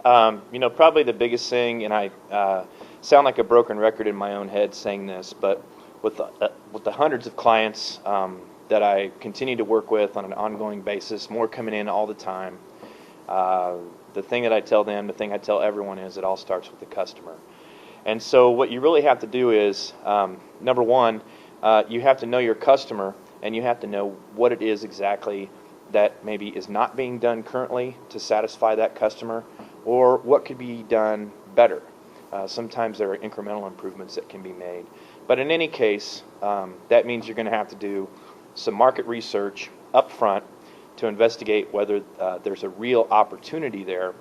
Probably the biggest thing, and I sound like a broken record in my own head saying this, but with the hundreds of clients that I continue to work with on an ongoing basis, more coming in all the time, the thing that I tell them, the thing I tell everyone is it all starts with the customer. And so what you really have to do is, number one, you have to know your customer, and you have to know what it is exactly that maybe is not being done currently to satisfy that customer, or what could be done better. Sometimes there are incremental improvements that can be made. But in any case, that means you're going to have to do some market research up front to investigate whether there's a real opportunity there,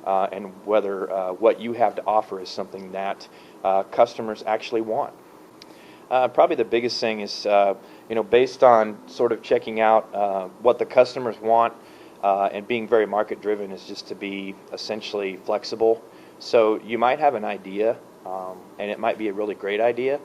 and whether what you have to offer is something that customers actually want. Probably the biggest thing is, based on sort of checking out what the customers want and being very market driven, is just to be essentially flexible. So you might have an idea, and it might be a really great idea,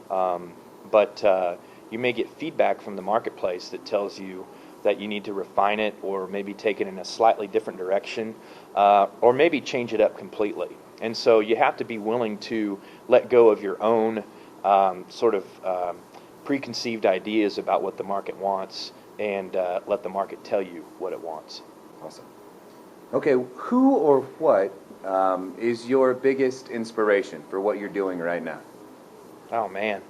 but you may get feedback from the marketplace that tells you that you need to refine it, or maybe take it in a slightly different direction, or maybe change it up completely. And so you have to be willing to let go of your own preconceived ideas about what the market wants, and let the market tell you what it wants. Awesome. Okay, who or what is your biggest inspiration for what you're doing right now? Oh, man.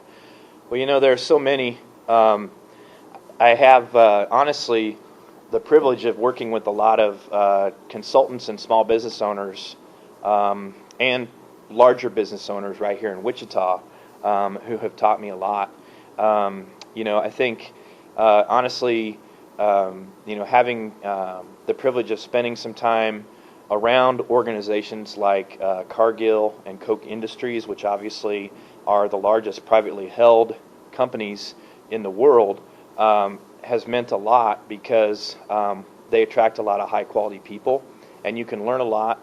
Well, there are so many. I have, honestly, the privilege of working with a lot of consultants and small business owners, and larger business owners right here in Wichita, who have taught me a lot. I think, honestly, having the privilege of spending some time around organizations like Cargill and Koch Industries, which obviously are the largest privately held companies in the world, has meant a lot, because they attract a lot of high quality people, and you can learn a lot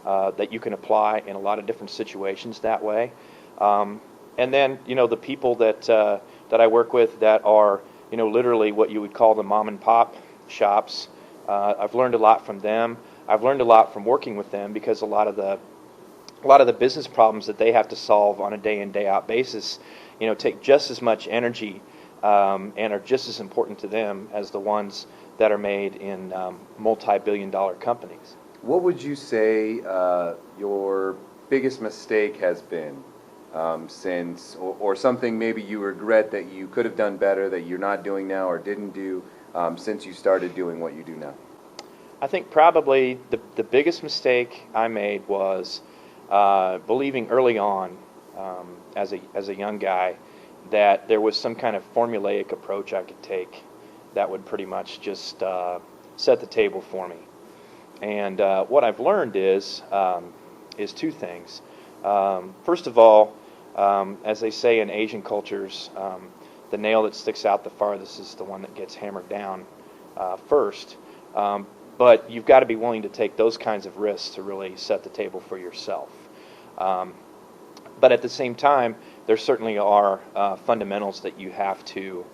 that you can apply in a lot of different situations that way. And then, the people that I work with that are, literally what you would call the mom and pop shops, I've learned a lot from them. I've learned a lot from working with them, because a lot of the business problems that they have to solve on a day in, day out basis, take just as much energy, and are just as important to them as the ones that are made in multi-billion-dollar companies. What would you say your biggest mistake has been since, or something maybe you regret that you could have done better, that you're not doing now or didn't do since you started doing what you do now? I think probably the biggest mistake I made was believing early on, as a young guy, that there was some kind of formulaic approach I could take that would pretty much just set the table for me. And what I've learned is two things. First of all, as they say in Asian cultures, the nail that sticks out the farthest is the one that gets hammered down first. But you've got to be willing to take those kinds of risks to really set the table for yourself. But at the same time, there certainly are fundamentals that you have to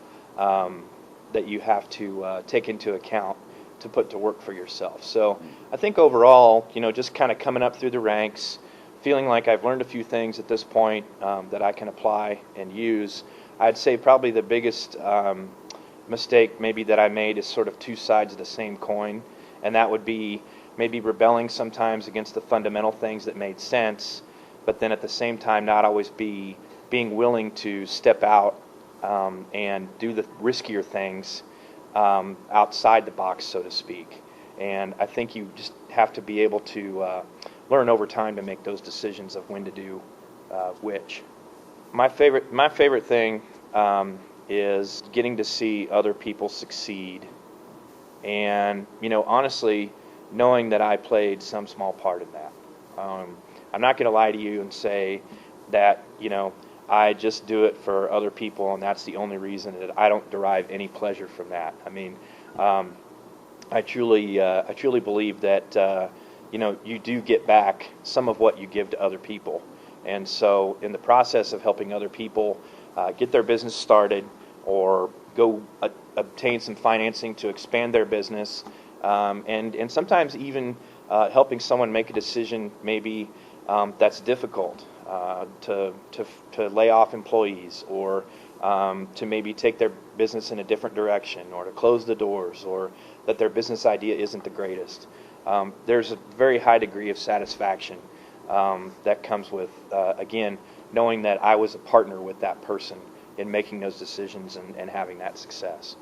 take into account to put to work for yourself. So I think overall, just kind of coming up through the ranks, feeling like I've learned a few things at this point that I can apply and use. I'd say probably the biggest mistake maybe that I made is sort of two sides of the same coin, and that would be maybe rebelling sometimes against the fundamental things that made sense, but then at the same time not always being willing to step out and do the riskier things outside the box, so to speak. And I think you just have to be able to learn over time to make those decisions of when to do which. My favorite thing is getting to see other people succeed, and honestly, knowing that I played some small part in that. I'm not going to lie to you and say that I just do it for other people, and that's the only reason that I don't derive any pleasure from that. I mean, I truly believe that you do get back some of what you give to other people, and so in the process of helping other people get their business started, or go obtain some financing to expand their business, and sometimes even helping someone make a decision maybe that's difficult, to lay off employees, or to maybe take their business in a different direction, or to close the doors, or that their business idea isn't the greatest. There's a very high degree of satisfaction that comes with, again, knowing that I was a partner with that person in making those decisions and having that success.